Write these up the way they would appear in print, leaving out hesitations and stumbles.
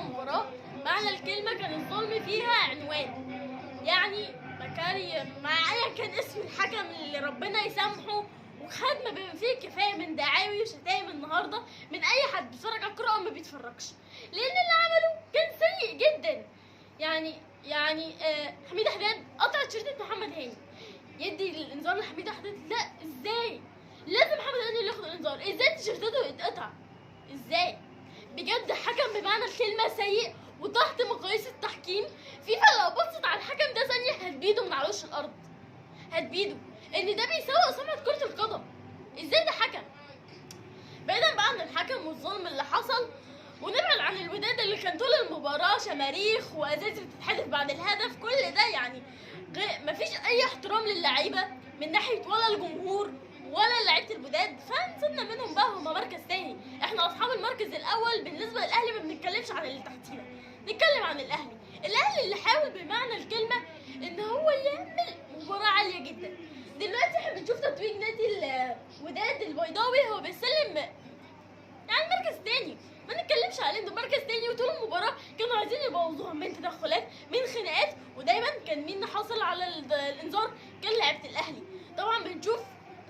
المباراة معنى الكلمة كان الظلم فيها عنوان. يعني مع ايا كان اسم الحكم اللي ربنا يسامحه، وخد ما بما فيه الكفايه من دعاوي وشتايم النهارده من اي حد بيتفرج على الكوره او ما بيتفرجش، لان اللي عمله كان سيء جدا. يعني حميد حداد قطع تيشيرت محمد هاني، يدي الانذار لحميد حداد؟ لا، ازاي؟ لازم محمد هاني اللي ياخد الانذار، ازاي تيشيرته يتقطع؟ ازاي؟ بجد حكم بمعنى الكلمه سيء وتحت مقاييس التحكيم. فيفا لو بصت على الحكم ده ثانيه هتبيده من على وش الارض، هتبيده، ان ده بيسوق سمعه كره القدم. ازاي ده حكم؟ بعيدا بقى عن الحكم والظلم اللي حصل، ونبعد عن الوداد اللي كان طول المباراه شماريخ وازاز بتتحدف بعد الهدف، كل ده يعني مفيش اي احترام للعيبه من ناحيه ولا الجمهور ولا لعيبه الوداد. فنسيبنا منهم بقى، هما مركز تاني، احنا اصحاب المركز الاول. بالنسبه للاهلي ما بنتكلمش عن اللي تحتينا، نتكلم عن الاهلي اللي حاول بمعنى الكلمه ان هو يعمل مباراه عاليه جدا. دلوقتي احنا بنشوف تتويج نادي الوداد البيضاوي، هو بيسلم يعني مركز تاني، ما نتكلمش عليه، ده مركز تاني. وطول المباراه كانوا عايزين يبوظوها من تدخلات، من خناقات، ودايما كان مين حاصل على الانذار؟ كان لعيبه الاهلي. طبعا بنشوف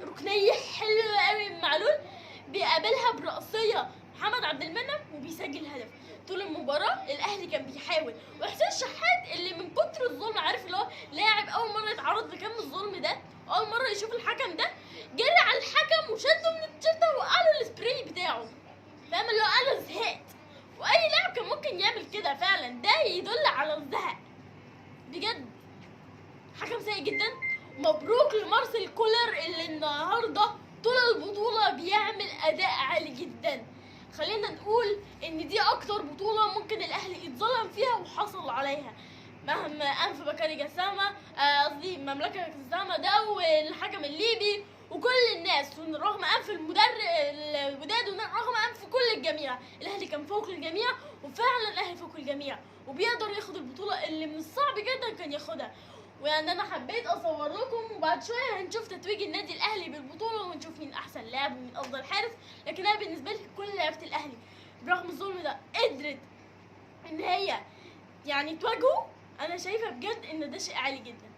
ركنيه حلوه قوي من معلول بيقابلها براسيه محمد عبد المنعم وبيسجل هدف. طول المباراه الاهلي كان بيحاول، وحسين الشحات اللي من كتر الظلم، عارف اللي هو لاعب اول مره يتعرض لكم الظلم ده، اول مره يشوف الحكم ده، جري على الحكم وشده من التيشيرت ووقع له السبراي بتاعه. فاهم اللي هو انا زهقت، واي لاعب كان ممكن يعمل كده فعلا، ده يدل على الزهق. بجد حكم سيء جدا. مبروك لمارسيل كولر اللي النهارده طول البطوله بيعمل اداء عالي جدا. خلينا نقول ان دي اكتر بطوله ممكن الاهلي يتظلم فيها وحصل عليها، مهما انف بكاري جسامه، قصدي مملكه جسامه ده والحكم الليبي وكل الناس، رغم انف الوداد ورغم انف كل الجميع، الاهلي كان فوق الجميع، وفعلا الاهلي فوق الجميع وبيقدر ياخد البطوله اللي من الصعب جدا كان ياخدها. ويعني انا حبيت اصور لكم، وبعد شويه هنشوف تتويج النادي الاهلي بالبطوله ونشوف مين احسن لاعب ومين افضل حارس. لكن انا بالنسبه لي كل لعيبه الاهلي برغم الظلم ده قدرت ان هي يعني تواجهه. انا شايفه بجد ان ده شيء عالي جدا،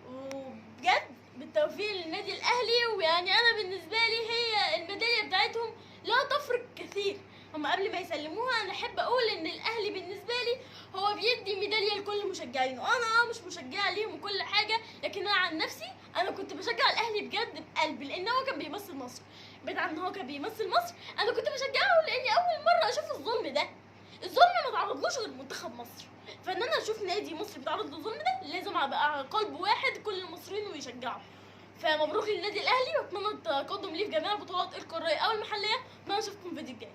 وبجد بالتوفيق للنادي الاهلي. ويعني انا بالنسبه لي هي الميداليه بتاعتهم لا تفرق كثير. هم قبل ما يسلموها انا احب اقول ان الاهلي بالنسبه لي هو بيدي ميداليه لكل مشجعينه. انا مش مشجعه ليهم وكل حاجه، لكن انا عن نفسي انا كنت بشجع الاهلي بجد بقلبي، لان هو كان بيمثل مصر. بعيد عن ان هو كان بيمثل مصر، انا كنت بشجعه لاني اول مره اشوف الظلم ده. الظلم ما تعرضلوش غير منتخب مصر، فان انا اشوف نادي مصري بيتعرض للظلم ده لازم ابقى على قلب واحد كل المصريين ويشجعوا. فمبروك للنادي الاهلي، واتمنى التقدم ليه في جميع البطولات القاريه او المحليه. اتمنى اشوفكم في الفيديو الجاي.